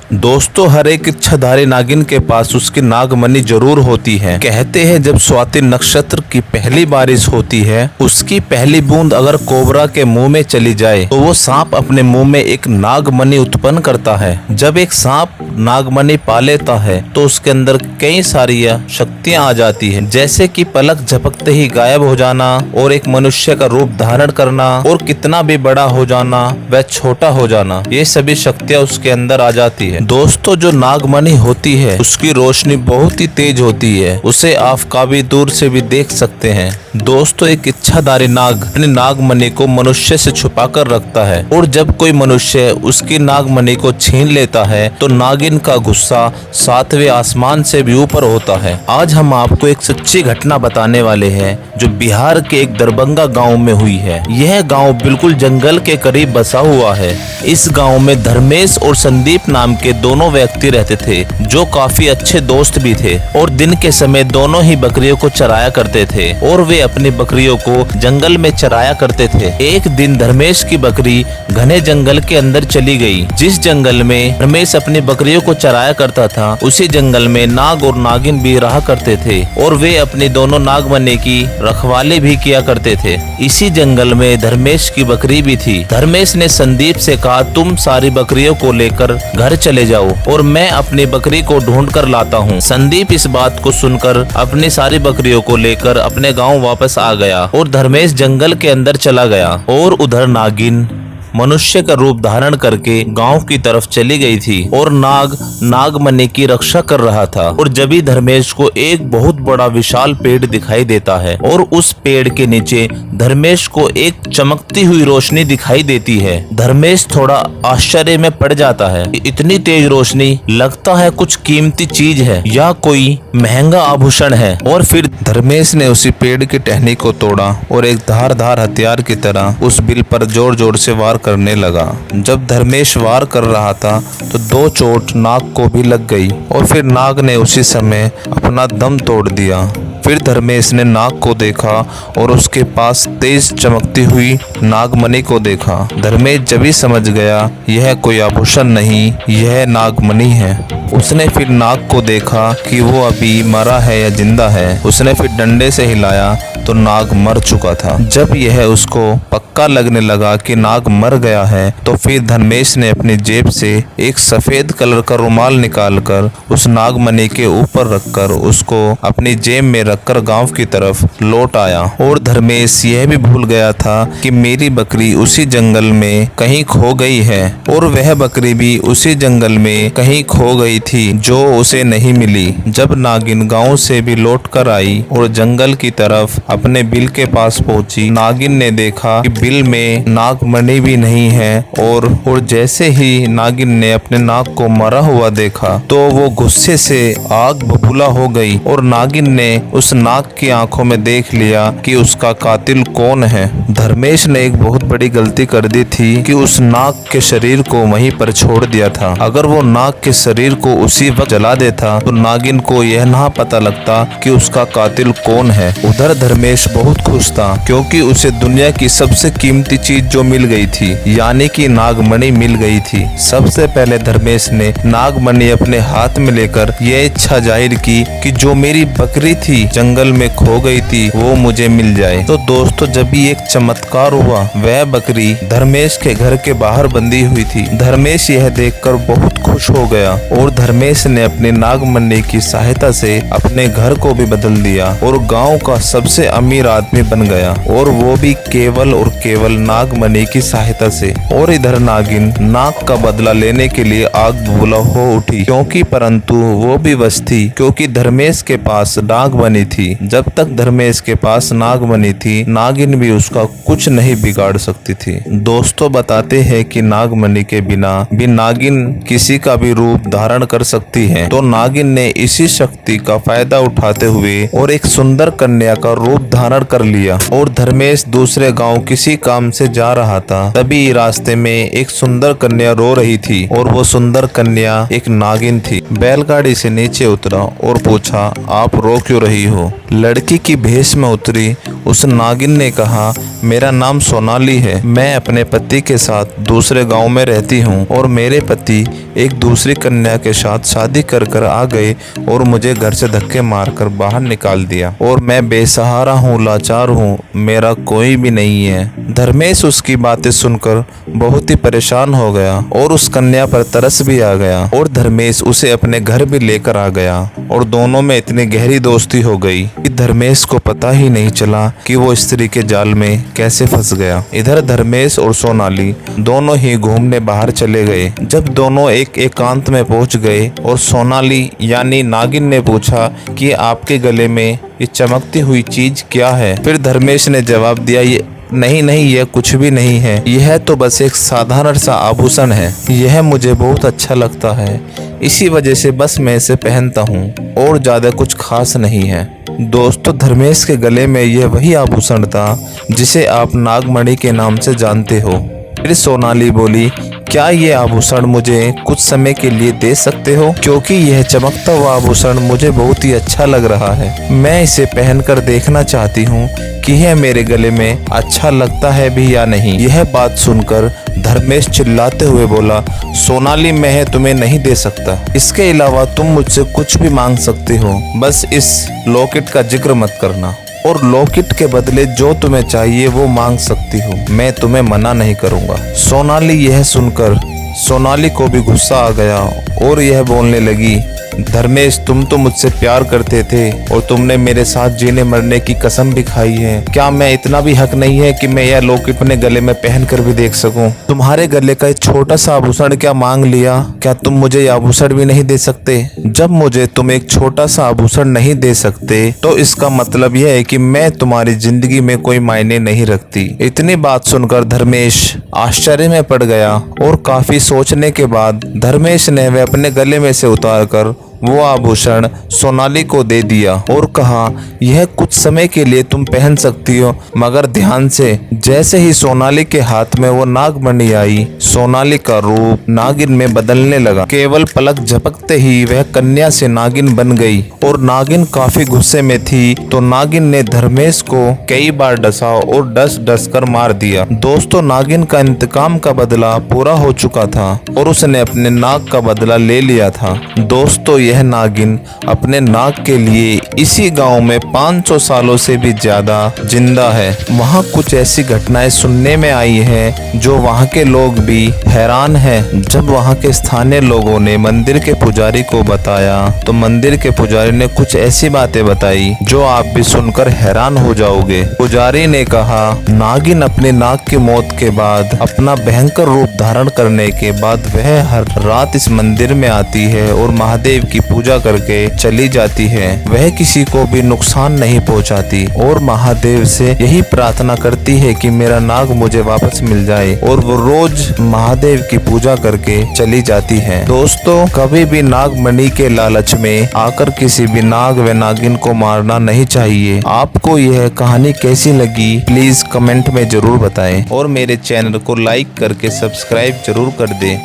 दोस्तों, हर एक इच्छाधारी नागिन के पास उसकी नागमणि जरूर होती है। कहते हैं जब स्वाति नक्षत्र की पहली बारिश होती है, उसकी पहली बूंद अगर कोबरा के मुंह में चली जाए तो वो सांप अपने मुंह में एक नागमणि उत्पन्न करता है। जब एक सांप नागमणि पा लेता है तो उसके अंदर कई सारी शक्तियां आ जाती हैं, जैसे कि पलक झपकते ही गायब हो जाना और एक मनुष्य का रूप धारण करना और कितना भी बड़ा हो जाना वह छोटा हो जाना, ये सभी शक्तियां उसके अंदर आ जाती है। दोस्तों, जो नागमणि होती है उसकी रोशनी बहुत ही तेज होती है, उसे आप काफी दूर से भी देख सकते हैं। दोस्तों, एक इच्छाधारी नाग अपनी नागमणि को मनुष्य से छुपा कर रखता है और जब कोई मनुष्य उसकी नागमणि को छीन लेता है तो नागिन का गुस्सा सातवें आसमान से भी ऊपर होता है। आज हम आपको एक सच्ची घटना बताने वाले हैं जो बिहार के एक दरभंगा गांव में हुई है। यह गांव बिल्कुल जंगल के करीब बसा हुआ है। इस गांव में धर्मेश और संदीप नाम के दोनों व्यक्ति रहते थे जो काफी अच्छे दोस्त भी थे और दिन के समय दोनों ही बकरियों को चराया करते थे और वे अपनी बकरियों को जंगल में चराया करते थे। एक दिन धर्मेश की बकरी घने जंगल के अंदर चली गई। जिस जंगल में धर्मेश अपनी बकरियों को चराया करता था उसी जंगल में नाग और नागिन भी रहा करते थे और वे अपनी दोनों नागमणि की रखवाली भी किया करते थे। इसी जंगल में धर्मेश की बकरी भी थी। धर्मेश ने संदीप से कहा, तुम सारी बकरियों को लेकर घर चले जाओ और मैं अपनी बकरी को ढूंढ कर लाता हूँ। संदीप इस बात को सुनकर अपनी सारी बकरियों को लेकर अपने गांव वापस आ गया और धर्मेश जंगल के अंदर चला गया और उधर नागिन मनुष्य का रूप धारण करके गांव की तरफ चली गई थी और नागमणि की रक्षा कर रहा था। और जब ही धर्मेश को एक बहुत बड़ा विशाल पेड़ दिखाई देता है और उस पेड़ के नीचे धर्मेश को एक चमकती हुई रोशनी दिखाई देती है। धर्मेश थोड़ा आश्चर्य में पड़ जाता है। इतनी तेज रोशनी, लगता है कुछ कीमती चीज है या कोई महंगा आभूषण है। और फिर धर्मेश ने उसी पेड़ की टहनी को तोड़ा और एक धारदार हथियार की तरह उस बिल पर जोर जोर से वार करने लगा। जब धर्मेश वार कर रहा था तो दो चोट नाग को भी लग गई और फिर नाग ने उसी समय अपना दम तोड़ दिया। फिर धर्मेश ने नाग को देखा और उसके पास तेज चमकती हुई नागमणि को देखा। धर्मेश जब ही समझ गया यह कोई आभूषण नहीं, यह नागमणि है। उसने फिर नाग को देखा कि वो अभी मरा है या जिंदा है। उसने फिर डंडे से हिलाया तो नाग मर चुका था। जब यह उसको पक्का लगने लगा कि नाग मर गया है तो फिर धर्मेश ने अपनी जेब से एक सफेद कलर का रुमाल निकालकर उस नागमणि के ऊपर रखकर उसको अपनी जेब में रखकर गांव की तरफ लौट आया। और धर्मेश यह भी भूल गया था कि मेरी बकरी उसी जंगल में कहीं खो गई है और वह बकरी भी उसी जंगल में कहीं खो गई थी जो उसे नहीं मिली। जब नागिन गांव से भी लौट कर आई और जंगल की तरफ अपने बिल के पास पहुंची, नागिन ने देखा कि बिल में नागमणि भी नहीं है और जैसे ही नागिन ने अपने नाग को मरा हुआ देखा तो वो गुस्से से आग बबूला हो गई और नागिन ने उस नाग की आंखों में देख लिया कि उसका कातिल कौन है। धर्मेश ने एक बहुत बड़ी गलती कर दी थी कि उस नाग के शरीर को वहीं पर छोड़ दिया था। अगर वो नाग के शरीर को उसी वक्त जला देता तो नागिन को यह ना पता लगता कि उसका कातिल कौन है। उधर धर्मेश बहुत खुश था क्योंकि उसे दुनिया की सबसे कीमती चीज जो मिल गई थी, यानी कि नागमणि मिल गई थी। सबसे पहले धर्मेश ने नागमणि अपने हाथ में लेकर यह इच्छा जाहिर की कि जो मेरी बकरी थी जंगल में खो गई थी वो मुझे मिल जाए। तो दोस्तों, जब भी एक चमत्कार हुआ, वह बकरी धर्मेश के घर के बाहर बंधी हुई थी। धर्मेश यह देखकर बहुत खुश हो गया और धर्मेश ने अपनी नागमणि की सहायता से अपने घर को भी बदल दिया और गांव का सबसे अमीर आदमी बन गया और वो भी केवल और केवल नागमणि की सहायता से। और इधर नागिन नाग का बदला लेने के लिए आग बबूला हो उठी क्योंकि परंतु वो भी बस थी क्योंकि धर्मेश के पास नागमणि थी। जब तक धर्मेश के पास नागमणि थी, नागिन भी उसका कुछ नहीं बिगाड़ सकती थी। दोस्तों, बताते हैं कि नागमणि के बिना भी नागिन किसी का भी रूप धारण कर सकती है। तो नागिन ने इसी शक्ति का फायदा उठाते हुए और एक सुंदर कन्या का रूप धारण कर लिया और धर्मेश दूसरे गांव किसी काम से जा रहा था। तभी रास्ते में एक सुंदर कन्या रो रही थी और वो सुंदर कन्या एक नागिन थी। बैलगाड़ी से नीचे उतरा और पूछा, आप रो क्यों रही हो? लड़की की भेष में उतरी उस नागिन ने कहा, मेरा नाम सोनाली है। मैं अपने पति के साथ दूसरे गांव में रहती हूँ और मेरे पति एक दूसरी कन्या के साथ शादी कर आ गए और मुझे घर से धक्के मारकर बाहर निकाल दिया और मैं बेसहारा हूँ, लाचार हूँ, मेरा कोई भी नहीं है। धर्मेश उसकी बातें सुनकर बहुत ही परेशान हो गया और उस कन्या पर तरस भी आ गया और धर्मेश उसे अपने घर भी लेकर आ गया और दोनों में इतनी गहरी दोस्ती हो गई कि धर्मेश को पता ही नहीं चला कि वो स्त्री के जाल में कैसे फंस गया। इधर धर्मेश और सोनाली दोनों ही घूमने बाहर चले गए। जब दोनों एक एकांत में पहुंच गए और सोनाली यानी नागिन ने पूछा कि आपके गले में ये चमकती हुई चीज क्या है। फिर धर्मेश ने जवाब दिया, ये नहीं, यह कुछ भी नहीं है, यह तो बस एक साधारण सा आभूषण है। यह मुझे बहुत अच्छा लगता है, इसी वजह से बस मैं इसे पहनता हूँ और ज्यादा कुछ खास नहीं है। दोस्तों, धर्मेश के गले में यह वही आभूषण था जिसे आप नागमणि के नाम से जानते हो। फिर सोनाली बोली, क्या ये आभूषण मुझे कुछ समय के लिए दे सकते हो, क्योंकि यह चमकता हुआ आभूषण मुझे बहुत ही अच्छा लग रहा है। मैं इसे पहनकर देखना चाहती हूँ कि यह मेरे गले में अच्छा लगता है भी या नहीं। यह बात सुनकर धर्मेश चिल्लाते हुए बोला, सोनाली, मैं तुम्हें नहीं दे सकता। इसके अलावा तुम मुझसे कुछ भी मांग सकते हो, बस इस लॉकेट का जिक्र मत करना और लॉकेट के बदले जो तुम्हें चाहिए वो मांग सकती हो, मैं तुम्हें मना नहीं करूंगा। सोनाली यह सुनकर सोनाली को भी गुस्सा आ गया और यह बोलने लगी, धर्मेश, तुम तो मुझसे प्यार करते थे और तुमने मेरे साथ जीने मरने की कसम भी खाई है। क्या मैं इतना भी हक नहीं है कि मैं यह लॉकेट अपने गले में पहन कर भी देख सकूं? तुम्हारे गले का एक छोटा सा आभूषण क्या मांग लिया? क्या तुम मुझे यह आभूषण भी नहीं दे सकते? जब मुझे तुम एक छोटा सा आभूषण नहीं दे सकते तो इसका मतलब यह है कि मैं तुम्हारी जिंदगी में कोई मायने नहीं रखती। इतनी बात सुनकर धर्मेश आश्चर्य में पड़ गया और काफी सोचने के बाद धर्मेश ने वह अपने गले में से उतार कर वो आभूषण सोनाली को दे दिया और कहा, यह कुछ समय के लिए तुम पहन सकती हो, मगर ध्यान से। जैसे ही सोनाली के हाथ में वो नागमणि आई, सोनाली का रूप नागिन में बदलने लगा। केवल पलक झपकते ही वह कन्या से नागिन बन गई और नागिन काफी गुस्से में थी तो नागिन ने धर्मेश को कई बार डसा और डस कर मार दिया। दोस्तों, नागिन का इंतकाम का बदला पूरा हो चुका था और उसने अपने नाग का बदला ले लिया था। दोस्तों, यह नागिन अपने नाग के लिए इसी गांव में 500 सालों से भी ज्यादा जिंदा है। वहां कुछ ऐसी घटनाएं सुनने में आई हैं जो वहां के लोग भी हैरान हैं। जब वहां के स्थानीय लोगों ने मंदिर के पुजारी को बताया तो मंदिर के पुजारी ने कुछ ऐसी बातें बताई जो आप भी सुनकर हैरान हो जाओगे। पुजारी ने कहा, नागिन अपने नाग की मौत के बाद अपना भयंकर रूप धारण करने के बाद वह हर रात इस मंदिर में आती है और महादेव की पूजा करके चली जाती है। वह किसी को भी नुकसान नहीं पहुंचाती और महादेव से यही प्रार्थना करती है कि मेरा नाग मुझे वापस मिल जाए और वो रोज महादेव की पूजा करके चली जाती है। दोस्तों, कभी भी नागमणि के लालच में आकर किसी भी नाग व नागिन को मारना नहीं चाहिए। आपको यह कहानी कैसी लगी प्लीज कमेंट में जरूर बताएं और मेरे चैनल को लाइक करके सब्सक्राइब जरूर कर दें।